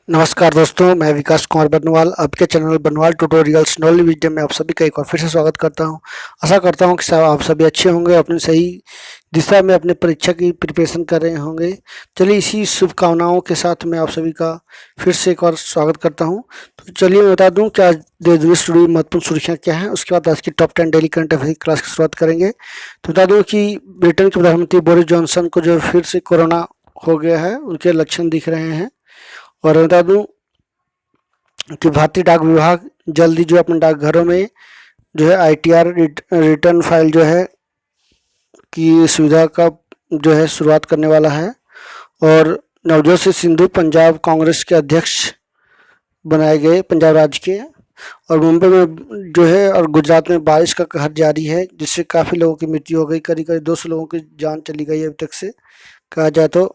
नमस्कार दोस्तों, मैं विकास कुमार बर्नवाल आपके channel Barnwal tutorials knowledge video में आप सभी का एक बार फिर से स्वागत करता हूं। आशा करता हूं कि सब आप सभी अच्छे होंगे, अपनी सही दिशा में अपनी परीक्षा की प्रिपरेशन कर रहे होंगे। चलिए इसी शुभकामनाओं के साथ मैं आप सभी का फिर से एक बार स्वागत करता हूं। तो चलिए मैं बता दूं कि आज देश विदेश से जुड़ी महत्वपूर्ण सुर्खियाँ क्या हैं, उसके बाद आज की top 10 daily current affair class की शुरुआत करेंगे। तो बता दूँ कि ब्रिटेन के प्रधानमंत्री बोरिस जॉनसन को जो फिर से कोरोना हो गया है, उनके लक्षण दिख रहे हैं। और बता दूं कि भारतीय डाक विभाग जल्दी जो अपने डाकघरों में जो है ITR रिटर्न फाइल जो है की सुविधा का जो है शुरुआत करने वाला है। और नवजोत सिंह सिद्धू पंजाब कांग्रेस के अध्यक्ष बनाए गए, पंजाब राज्य के। और मुंबई में जो है और गुजरात में बारिश का कहर जारी है, जिससे काफ़ी लोगों की मृत्यु हो गई, करीब करीब 200 लोगों की जान चली गई अभी तक से कहा जाए तो।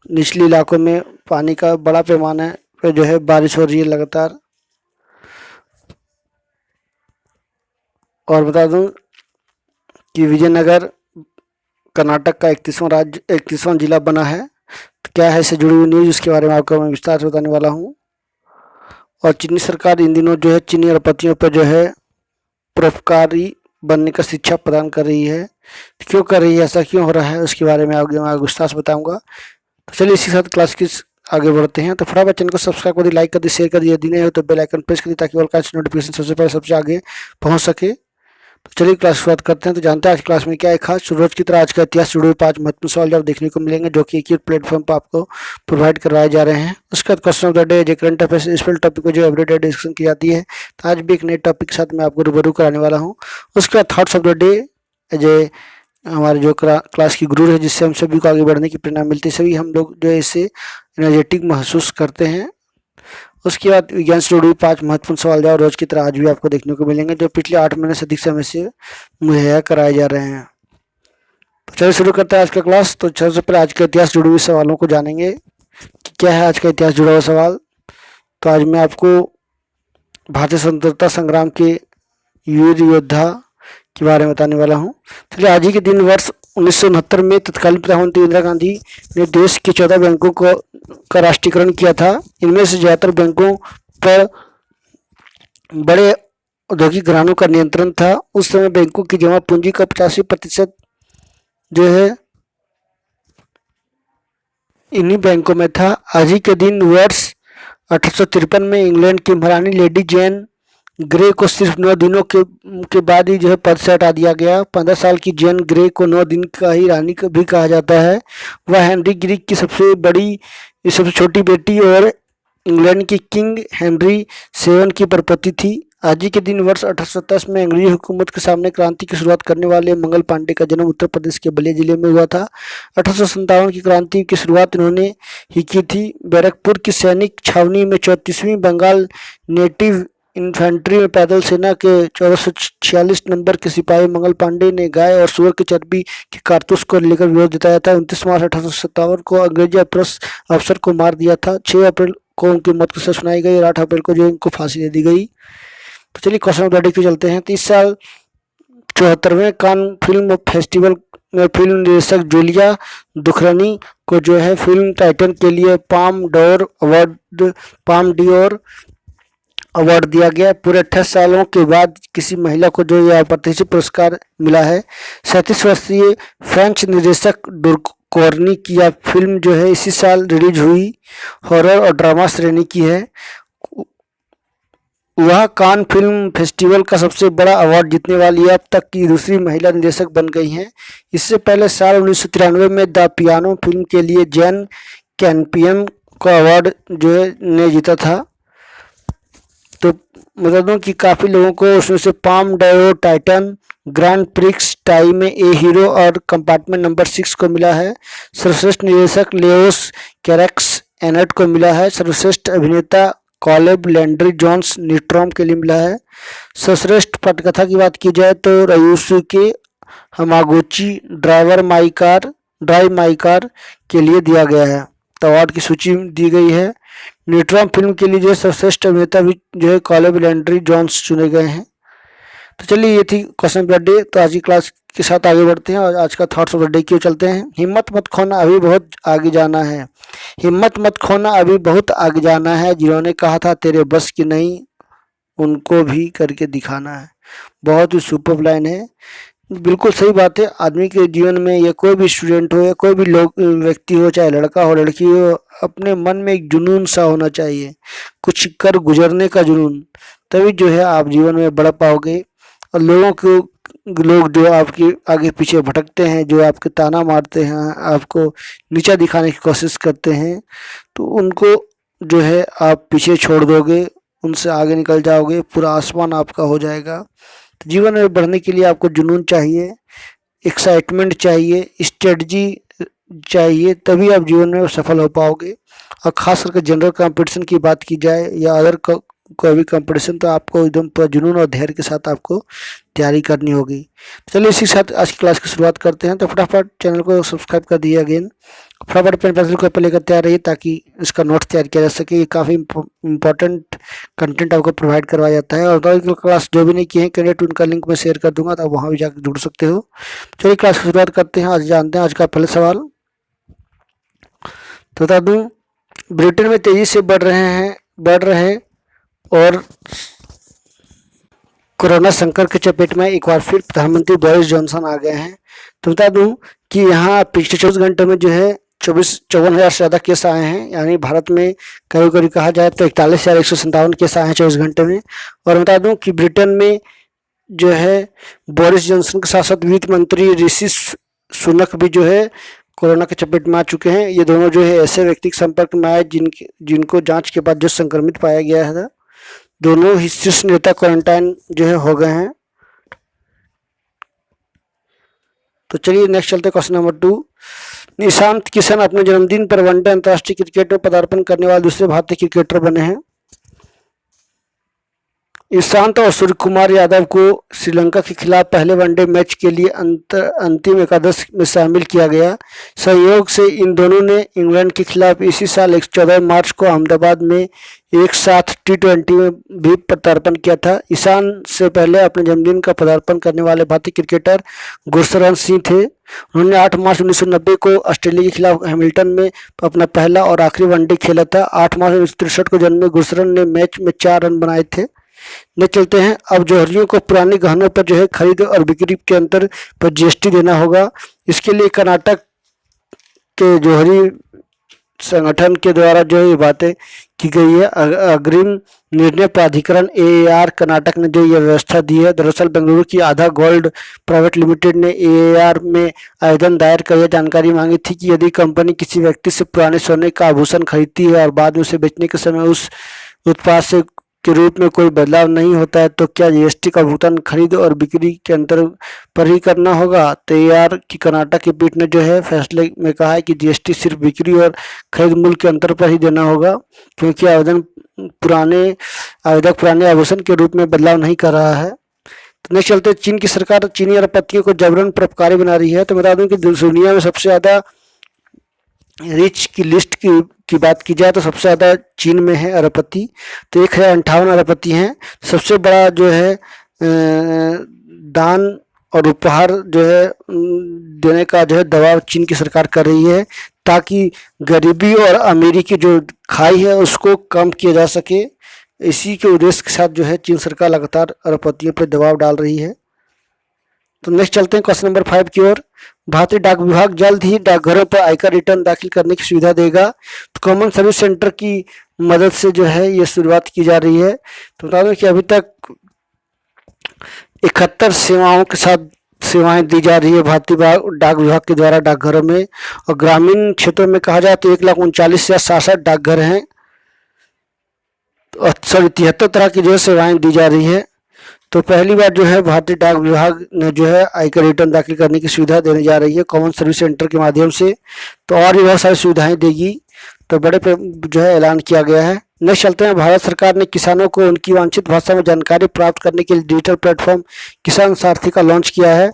निचले इलाकों में पानी का बड़ा पैमाने पे जो है बारिश हो रही है लगातार। और बता दूं कि विजयनगर कर्नाटक का 31वां जिला बना है। तो क्या है इससे जुड़ी हुई न्यूज़, इसके बारे में आपको मैं विस्तार से बताने वाला हूं। और चीनी सरकार इन दिनों जो है चीनी अरबपतियों पर जो है परोपकारी बनने का शिक्षा प्रदान कर रही है। तो क्यों कर रही है, ऐसा क्यों हो रहा है, उसके बारे में आगे मैं विस्तार से बताऊँगा। तो चलिए इसी के साथ क्लास की आगे बढ़ते हैं। तो फटाफट चैनल को सब्सक्राइब कर दी, लाइक कर दी, शेयर कर दी, यदि नहीं हो तो बेल आइकन प्रेस कर दी ताकि ऑल का नोटिफिकेशन सबसे पहले सबसे आगे पहुंच सके। तो चलिए क्लास शुरुआत करते हैं। तो जानते हैं आज क्लास में क्या है खास। रोज की तरह आज का इतिहास जुड़े हुए 5 महत्वपूर्ण सवाल जवाब देखने को मिलेंगे, जो कि एक ही प्लेटफॉर्म पर आपको प्रोवाइड करवाए जा रहे हैं। उसके बाद क्वेश्चन ऑफ द डे, जो करंट अफेयर्स इस टॉपिक को जो एवरीडे डिस्कशन की जाती है। तो आज भी एक नए टॉपिक के साथ मैं आपको रूबरू कराने वाला हूँ। उसके बाद थॉट्स ऑफ द डे, जो हमारे जो क्लास की गुरु है, जिससे हम सभी को आगे बढ़ने की प्रेरणा मिलती है, सभी हम लोग जो है इससे एनर्जेटिक महसूस करते हैं। उसके बाद विज्ञान से जुड़ी 5 महत्वपूर्ण सवाल जवाब रोज की तरह आज भी आपको देखने को मिलेंगे, जो पिछले 8 महीने से अधिक समय से मुहैया कराए जा रहे हैं। तो चलिए शुरू करते हैं आज का क्लास। तो सबसे पहले आज के इतिहास जुड़े हुए सवालों को जानेंगे कि क्या है आज का इतिहास जुड़ा हुआ सवाल। तो आज मैं आपको भारतीय स्वतंत्रता संग्राम के वीर योद्धा के बारे में बताने वाला हूँ। चलिए आज ही के दिन वर्ष 1969 में तत्कालीन प्रधानमंत्री इंदिरा गांधी ने देश के 14 बैंकों का राष्ट्रीयकरण किया था। इनमें से ज़्यादातर बैंकों पर बड़े औद्योगिक घरानों का नियंत्रण था। उस समय बैंकों की जमा पूंजी का 85% जो है इन्हीं बैंकों में था। आज ही के दिन वर्ष 1853 में इंग्लैंड की महारानी लेडी जेन ग्रे को सिर्फ 9 दिनों के बाद ही जो है पद से हटा दिया गया। 15 साल की जेन ग्रे को 9 दिन का ही रानी भी कहा जाता है। वह हेनरी ग्रे की सबसे छोटी बेटी और इंग्लैंड के किंग हेनरी 7 की परपति थी। आज ही के दिन वर्ष 1810 में अंग्रेजी हुकूमत के सामने क्रांति की शुरुआत करने वाले मंगल पांडे का जन्म उत्तर प्रदेश के बलिया जिले में हुआ था। 1857 की क्रांति की शुरुआत इन्होंने ही की थी। बैरकपुर की सैनिक छावनी में 34वीं बंगाल नेटिव इन्फेंट्री में पैदल सेना के 1446 नंबर के सिपाही मंगल पांडे ने गाय और सुअर की चर्बी के कारतूस को लेकर विरोध जताया था। 29 मार्च 1857 को अंग्रेजी अफसर को मार दिया था। 6 अप्रैल को उनकी मौत की सजा सुनाई गई और 8 अप्रैल को जो इनको फांसी दे दी गई। तो चलिए क्वेश्चन ऑफ द डे की चलते हैं। 30 साल 74वें कान फिल्म फेस्टिवल में फिल्म निर्देशक जूलिया दुखरानी को जो है फिल्म टाइटन के लिए पाम डियोर अवार्ड दिया गया। पूरे 28 सालों के बाद किसी महिला को जो यह अप्रत्याशित पुरस्कार मिला है। 37 वर्षीय फ्रेंच निर्देशक डुकोर्नी की यह फिल्म जो है इसी साल रिलीज हुई, हॉरर और ड्रामा श्रेणी की है। वह कान फिल्म फेस्टिवल का सबसे बड़ा अवार्ड जीतने वाली अब तक की दूसरी महिला निर्देशक बन गई हैं। इससे पहले साल 1993 में द पियानो फिल्म के लिए जैन कैम्पियन को अवार्ड जो है ने जीता था। तो बता दूं कि काफ़ी लोगों को उसमें से Palme d'Or Titane Grand Prix tie में ए हीरो और कंपार्टमेंट नंबर 6 को मिला है। सर्वश्रेष्ठ निर्देशक लेओस कैरेक्स एनट को मिला है। सर्वश्रेष्ठ अभिनेता कॉलेब लैंड्री जोन्स न्यूट्रॉम के लिए मिला है। सर्वश्रेष्ठ पटकथा की बात की जाए तो रयूसुके हमागुची ड्राइव माई कार के लिए दिया गया है। तो अवार्ड की सूची दी गई है। न्यूट्रॉम फिल्म के लिए जो सर्वश्रेष्ठ अभिनेता भी जो है कॉलेब लैंड्री जोन्स चुने गए हैं। तो चलिए ये थी क्वेश्चन ऑफ द डे। तो आज की क्लास के साथ आगे बढ़ते हैं और आज का थॉट्स ऑफ द डे क्यों चलते हैं। हिम्मत मत खोना, अभी बहुत आगे जाना है। हिम्मत मत खोना, अभी बहुत आगे जाना है। जिन्होंने कहा था तेरे बस की नहीं, उनको भी करके दिखाना है। बहुत ही सुपर लाइन है, बिल्कुल सही बात है। आदमी के जीवन में या कोई भी स्टूडेंट हो या कोई भी लोग व्यक्ति हो, चाहे लड़का हो लड़की हो, अपने मन में एक जुनून सा होना चाहिए, कुछ कर गुजरने का जुनून। तभी जो है आप जीवन में बढ़ पाओगे। और लोग जो आपके आगे पीछे भटकते हैं, जो आपके ताना मारते हैं, आपको नीचा दिखाने की कोशिश करते हैं, तो उनको जो है आप पीछे छोड़ दोगे, उनसे आगे निकल जाओगे, पूरा आसमान आपका हो जाएगा। तो जीवन में बढ़ने के लिए आपको जुनून चाहिए, एक्साइटमेंट चाहिए, स्ट्रेटजी चाहिए, तभी आप जीवन में सफल हो पाओगे। और खास करके जनरल कंपटीशन की बात की जाए या अदर कोई भी कंपटीशन, तो आपको एकदम पूरा जुनून और धैर्य के साथ आपको तैयारी करनी होगी। चलिए इसी के साथ आज की क्लास की शुरुआत करते हैं। तो फटाफट चैनल को सब्सक्राइब कर दिए अगेन, फटाफट पेन पेंसिल को पे लेकर तैयार रहिए ताकि इसका नोट्स तैयार किया जा सके। ये काफ़ी इंपॉर्टेंट कंटेंट आपको प्रोवाइड करवाया जाता है। और क्लास जो भी नहीं किए हैं कैंडिडेट, उनका लिंक मैं शेयर कर दूंगा, तो आप वहाँ भी जाकर जुड़ सकते हो। चलिए क्लास की शुरुआत करते हैं। आज जानते हैं आज का पहला सवाल। तो बता दूँ, ब्रिटेन में तेज़ी से बढ़ रहे और कोरोना संकट के चपेट में एक बार फिर प्रधानमंत्री बोरिस जॉनसन आ गए हैं। तो बता दूं कि यहाँ पिछले 24 घंटे में जो है 54,000 से ज़्यादा केस आए हैं। यानी भारत में करीब करीब कहा जाए तो 41,157 केस आए हैं 24 घंटे में। और बता दूं कि ब्रिटेन में जो है बोरिस जॉनसन के साथ साथ वित्त मंत्री ऋषि सुनक भी जो है कोरोना के चपेट में आ चुके हैं। ये दोनों जो है ऐसे व्यक्ति के संपर्क में आए जिनको जाँच के बाद जो संक्रमित पाया गया है। दोनों ही शीर्ष नेता क्वारंटाइन जो है हो गए हैं। तो चलिए नेक्स्ट चलते क्वेश्चन नंबर 2। ईशांत किशन अपने जन्मदिन पर वनडे अंतर्राष्ट्रीय क्रिकेट में पदार्पण करने वाले दूसरे भारतीय क्रिकेटर बने हैं। ईशांत और सूर्य कुमार यादव को श्रीलंका के खिलाफ पहले वनडे मैच के लिए अंतिम एकादश में शामिल किया गया। संयोग से इन दोनों ने इंग्लैंड के खिलाफ इसी साल 14 मार्च को अहमदाबाद में एक साथ T20 में भी पदार्पण किया था। ईशांत से पहले अपने जन्मदिन का पदार्पण करने वाले भारतीय क्रिकेटर गुरशरण सिंह थे। उन्होंने 8 मार्च 1990 को ऑस्ट्रेलिया के खिलाफ हैमिल्टन में अपना पहला और आखिरी वनडे खेला था। 8 मार्च 1963 को जन्मे गुरशरण ने मैच में 4 रन बनाए थे। न चलते हैं अब जौहरियों को पुराने गहनों पर जो है खरीद और बिक्री के अंतर पर GST देना होगा। इसके लिए कर्नाटक के जौहरी संगठन के द्वारा जो ये बातें की गई है। अग्रिम निर्णय प्राधिकरण AAR कर्नाटक ने जो ये व्यवस्था दी है। दरअसल बेंगलुरु की आधा गोल्ड प्राइवेट लिमिटेड ने AAR में आवेदन दायर कर यह जानकारी मांगी थी कि यदि कंपनी किसी व्यक्ति से पुराने सोने का आभूषण खरीदती है और बाद में उसे बेचने के समय उस उत्पाद से के रूप में कोई बदलाव नहीं होता है, तो क्या GST का भुगतान खरीद और बिक्री के अंतर पर ही करना होगा। तो AAR की कर्नाटक की पीठ ने जो है फैसले में कहा है कि GST सिर्फ बिक्री और खरीद मूल्य के अंतर पर ही देना होगा, क्योंकि आवेदक पुराने आभूषण के रूप में बदलाव नहीं कर रहा है। तो नेक्स्ट चलते, चीन की सरकार चीनी अरबपतियों को जबरन परोपकारी बना रही है। तो बता दूं कि दुनिया में सबसे ज़्यादा रिच की लिस्ट की बात की जाए तो सबसे ज़्यादा चीन में है अरबपति। तो 1058 अरबपति हैं। सबसे बड़ा जो है दान और उपहार जो है देने का जो है दबाव चीन की सरकार कर रही है, ताकि गरीबी और अमीरी की जो खाई है उसको कम किया जा सके। इसी के उद्देश्य के साथ जो है चीन सरकार लगातार अरबपतियों पर दबाव डाल रही है। तो नेक्स्ट चलते हैं क्वेश्चन नंबर 5 की ओर। भारतीय डाक विभाग जल्द ही डाकघरों पर आयकर रिटर्न दाखिल करने की सुविधा देगा। तो कॉमन सर्विस सेंटर की मदद से जो है ये शुरुआत की जा रही है। तो बता दें कि अभी तक 71 सेवाओं के साथ सेवाएं दी जा रही है भारतीय डाक विभाग के द्वारा डाकघरों में। और ग्रामीण क्षेत्रों में कहा जाए तो 1,39,67 डाकघर हैं। और 73 तरह की जो है सेवाएं दी जा रही है। तो पहली बार जो है भारतीय डाक विभाग ने जो है आयकर रिटर्न दाखिल करने की सुविधा देने जा रही है कॉमन सर्विस सेंटर के माध्यम से। तो और भी बहुत सारी सुविधाएं देगी। तो बड़े पे जो है ऐलान किया गया है। नेक्स्ट चलते हैं, भारत सरकार ने किसानों को उनकी वांछित भाषा में जानकारी प्राप्त करने के लिए डिजिटल प्लेटफॉर्म किसान सारथी का लॉन्च किया है,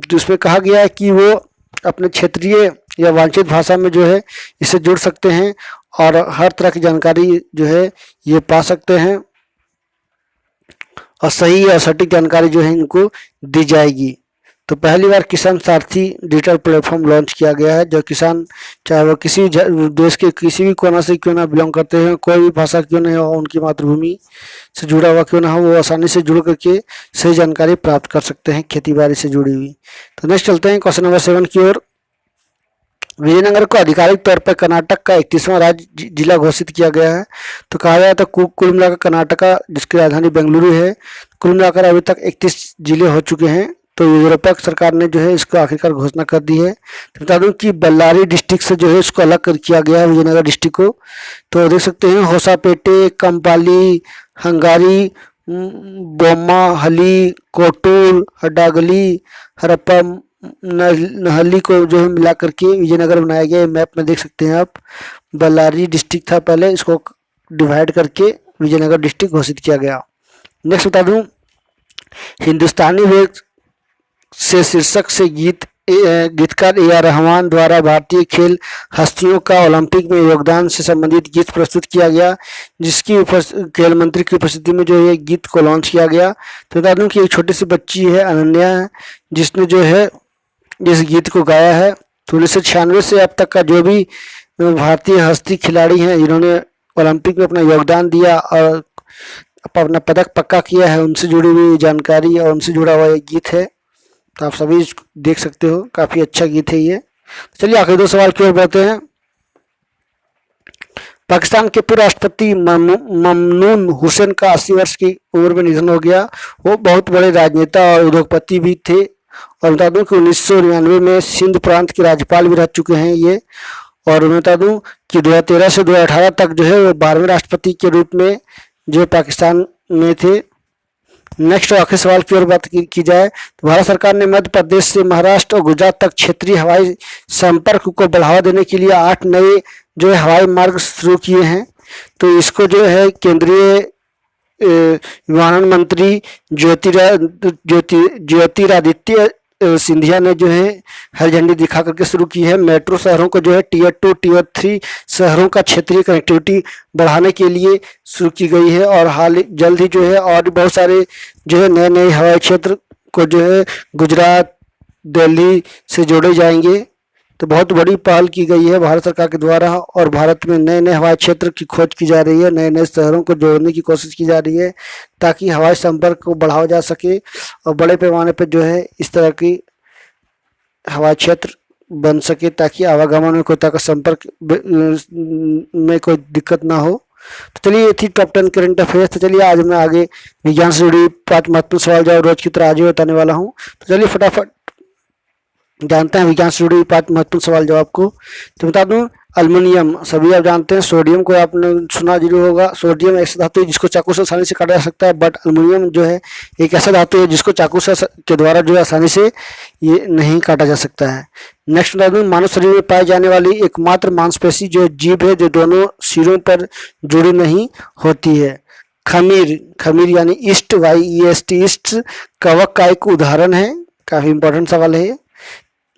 जिसमें कहा गया है कि वो अपने क्षेत्रीय या वांछित भाषा में जो है इससे जुड़ सकते हैं और हर तरह की जानकारी जो है ये पा सकते हैं। और सही और सटीक जानकारी जो है इनको दी जाएगी। तो पहली बार किसान सारथी डिजिटल प्लेटफॉर्म लॉन्च किया गया है, जो किसान चाहे वो किसी भी देश के किसी भी कोना से क्यों ना बिलोंग करते हैं, कोई भी भाषा क्यों नहीं हो, उनकी मातृभूमि से जुड़ा हुआ क्यों ना हो, वो आसानी से जुड़ करके सही जानकारी प्राप्त कर सकते हैं खेती बाड़ी से जुड़ी हुई। तो नेक्स्ट चलते हैं क्वेश्चन नंबर 7 की ओर। विजयनगर को आधिकारिक तौर पर कर्नाटक का 31वां राज्य जिला घोषित किया गया है। तो कहा गया था कुल मिलाकर कर्नाटका, जिसकी राजधानी बेंगलुरु है, कुल मिलाकर अभी तक 31 जिले हो चुके हैं। तो यूरोपीय सरकार ने जो है इसको आखिरकार घोषणा कर दी है। तो बता दूं कि बल्लारी डिस्ट्रिक्ट से जो है इसको अलग किया गया है, विजयनगर डिस्ट्रिक्ट को। तो देख सकते हैं होसापेटे, कंपाली, हंगारी, बोम्माहली, कोटूर, हड्डागली, हरप्पा, नहली को जो है मिला करके विजयनगर बनाया गया है। मैप में देख सकते हैं आप, बल्लारी डिस्ट्रिक्ट था पहले, इसको डिवाइड करके विजयनगर डिस्ट्रिक्ट घोषित किया गया। नेक्स्ट बता दूं, हिंदुस्तानी वेग से शीर्षक से गीतकार ए आर रहमान द्वारा भारतीय खेल हस्तियों का ओलंपिक में योगदान से संबंधित गीत प्रस्तुत किया गया, जिसकी खेल मंत्री की उपस्थिति में जो है गीत को लॉन्च किया गया। तो बता दूं कि एक छोटी सी बच्ची है अनन्या, जिसने जो है इस गीत को गाया है। तो 1996 से अब तक का जो भी भारतीय हस्ती खिलाड़ी हैं जिन्होंने ओलंपिक में अपना योगदान दिया और अपना पदक पक्का किया है, उनसे जुड़ी हुई जानकारी और उनसे जुड़ा हुआ एक गीत है। तो आप सभी देख सकते हो, काफी अच्छा गीत है ये। चलिए आखिरी 2 सवाल की ओर बढ़ते हैं। पाकिस्तान के पूर्व राष्ट्रपति ममनून हुसैन का 80 वर्ष की उम्र में निधन हो गया। वो बहुत बड़े राजनेता और उद्योगपति भी थे, और बता दूं कि 1999 में सिंध प्रांत के राज्यपाल भी रह चुके हैं ये। और मैं बता दूं कि 2013 से 2018 तक जो है वो 12वें राष्ट्रपति के रूप में जो पाकिस्तान में थे। नेक्स्ट आखिरी सवाल की ओर बात की जाए तो भारत सरकार ने मध्य प्रदेश से महाराष्ट्र और गुजरात तक क्षेत्रीय हवाई संपर्क को बढ़ावा देने के लिए 8 नए जो है हवाई मार्ग शुरू किए हैं। तो इसको जो है केंद्रीय विमानन मंत्री ज्योतिरादित्य सिंधिया ने जो है हरी झंडी दिखा करके शुरू की है। मेट्रो शहरों को जो है टीयर 2 टीयर 3 शहरों का क्षेत्रीय कनेक्टिविटी बढ़ाने के लिए शुरू की गई है, और जल्द ही जो है और बहुत सारे जो है नए नए हवाई क्षेत्र को जो है गुजरात, दिल्ली से जोड़े जाएंगे। तो बहुत बड़ी पहल की गई है भारत सरकार के द्वारा, और भारत में नए नए हवाई क्षेत्र की खोज की जा रही है, नए नए शहरों को जोड़ने की कोशिश की जा रही है, ताकि हवाई संपर्क को बढ़ावा जा सके और बड़े पैमाने पर जो है इस तरह की हवाई क्षेत्र बन सके, ताकि आवागमन में कोई तरह का संपर्क में कोई दिक्कत ना हो। तो चलिए ये थी टॉप 10 करंट अफेयर्स। तो चलिए आज मैं आगे विज्ञान से जुड़ी 5 महत्वपूर्ण सवाल जवाब रोज की तरह आज ही बताने वाला हूँ। तो चलिए फटाफट जानते हैं विज्ञान से जुड़ी 5 महत्वपूर्ण सवाल जवाब को। तो बता दूं, अल्मीनियम सभी आप जानते हैं, सोडियम को आपने सुना जरूर होगा। सोडियम ऐसा धातु है जिसको चाकू से आसानी से काटा जा सकता है, बट अल्मीनियम जो है एक ऐसा धातु है जिसको चाकू से के द्वारा जो है आसानी से ये नहीं काटा जा सकता है। नेक्स्ट बता दूं, मानव शरीर में पाई जाने वाली एकमात्र मांसपेशी जो जीभ है जो दोनों सिरों पर जुड़ी नहीं होती है। खमीर यानी ईस्ट, YEST ईस्ट कवक का एक उदाहरण है। काफी इंपॉर्टेंट सवाल है ये।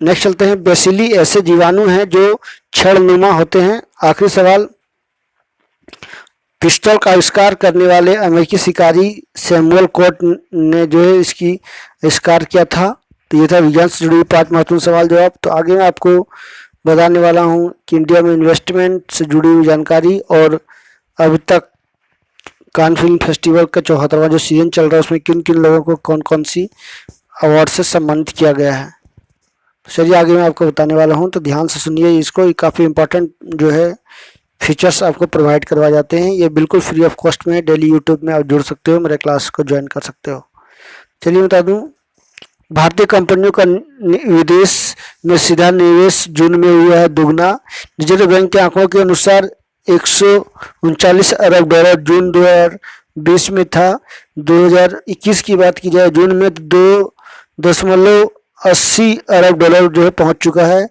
नेक्स्ट चलते हैं, बेसिली ऐसे जीवाणु हैं जो छड़नुमा होते हैं। आखिरी सवाल, पिस्तौल का आविष्कार करने वाले अमेरिकी शिकारी सैमुअल कोट ने जो है इसकी आविष्कार किया था। तो ये था विज्ञान से जुड़ी 5 महत्वपूर्ण सवाल जवाब। तो आगे मैं आपको बताने वाला हूँ कि इंडिया में इन्वेस्टमेंट से जुड़ी हुई जानकारी, और अभी तक कान फिल्म फेस्टिवल का 74वां जो सीजन चल रहा है उसमें किन किन लोगों को कौन कौन सी अवार्ड से सम्मानित किया गया है। चलिए आगे मैं आपको बताने वाला हूं, तो ध्यान से सुनिए इसको। ये काफ़ी इंपॉर्टेंट जो है फीचर्स आपको प्रोवाइड करवाए जाते हैं। ये बिल्कुल फ्री ऑफ कॉस्ट में डेली यूट्यूब में आप जुड़ सकते हो, मेरे क्लास को ज्वाइन कर सकते हो। चलिए बता दूं, भारतीय कंपनियों का विदेश में सीधा निवेश जून में हुआ है दुगना। रिजर्व बैंक के आंकड़ों के अनुसार 139 अरब डॉलर जून 2020 में था। 2021 की बात की जाए जून में 2.80 अरब डॉलर जो है पहुंच चुका है।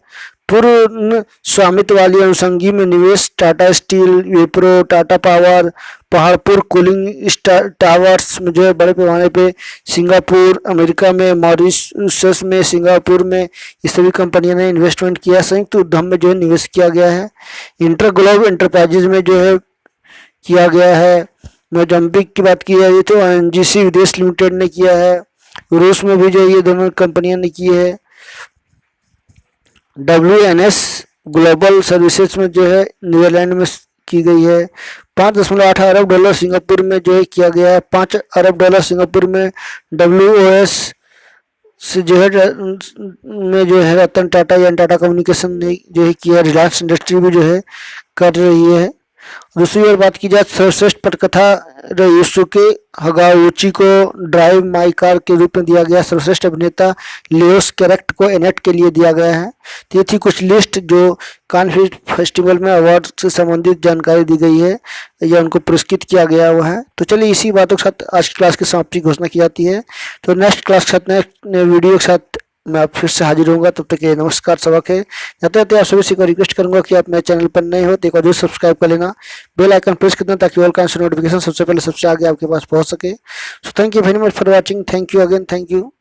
पूर्ण स्वामित्व वाली अनुषंगी में निवेश Tata steel, Wipro, Tata power, Paharpur cooling towers में जो है बड़े पैमाने पे, सिंगापुर, अमेरिका में, मॉरिशस में, सिंगापुर में, इस सभी कंपनियों ने इन्वेस्टमेंट किया। संयुक्त उद्यम में जो है निवेश किया गया है। इंटर ग्लोब एंटरप्राइजेज में जो है किया गया है। मोजाम्बिक की बात की जाए तो एनजीसी विदेश लिमिटेड ने किया है। रूस में भी जो ये दोनों कंपनियां ने की है। WNS ग्लोबल सर्विसेज में जो है नीदरलैंड में की गई है। 5.8 अरब डॉलर सिंगापुर में जो है किया गया है। 5 अरब डॉलर सिंगापुर में WOS से जो है में जो है रतन टाटा या टाटा कम्युनिकेशन ने जो है किया। रिलायंस इंडस्ट्री भी जो है कर रही है। दूसरी ओर बात की जाए सर्वश्रेष्ठ पटकथा युसुके हगाउची को ड्राइव माई कार के रूप में दिया गया। सर्वश्रेष्ठ अभिनेता लियोस कैरेक्ट को एनेट के लिए दिया गया है। तो ये थी कुछ लिस्ट जो कान फेस्टिवल में अवार्ड से संबंधित जानकारी दी गई है या उनको पुरस्कृत किया गया हुआ है। तो चलिए इसी बातों के साथ आज की क्लास की समाप्ति घोषणा की जाती है। तो नेक्स्ट क्लास के साथ नेक्स्ट वीडियो के साथ मैं आप फिर से हाजिर होऊंगा। तब तक ये नमस्कार सबक है। जाते जाते आप सभी से रिक्वेस्ट करूंगा कि आप मेरे चैनल पर नए हो तो एक बार जरूर सब्सक्राइब कर लेना, बेल आइकन प्रेस कर देना ताकि ऑल काइंड नोटिफिकेशन सबसे पहले सबसे आगे आपके पास पहुंच सके। So thank you very much for watching. Thank you again. Thank you.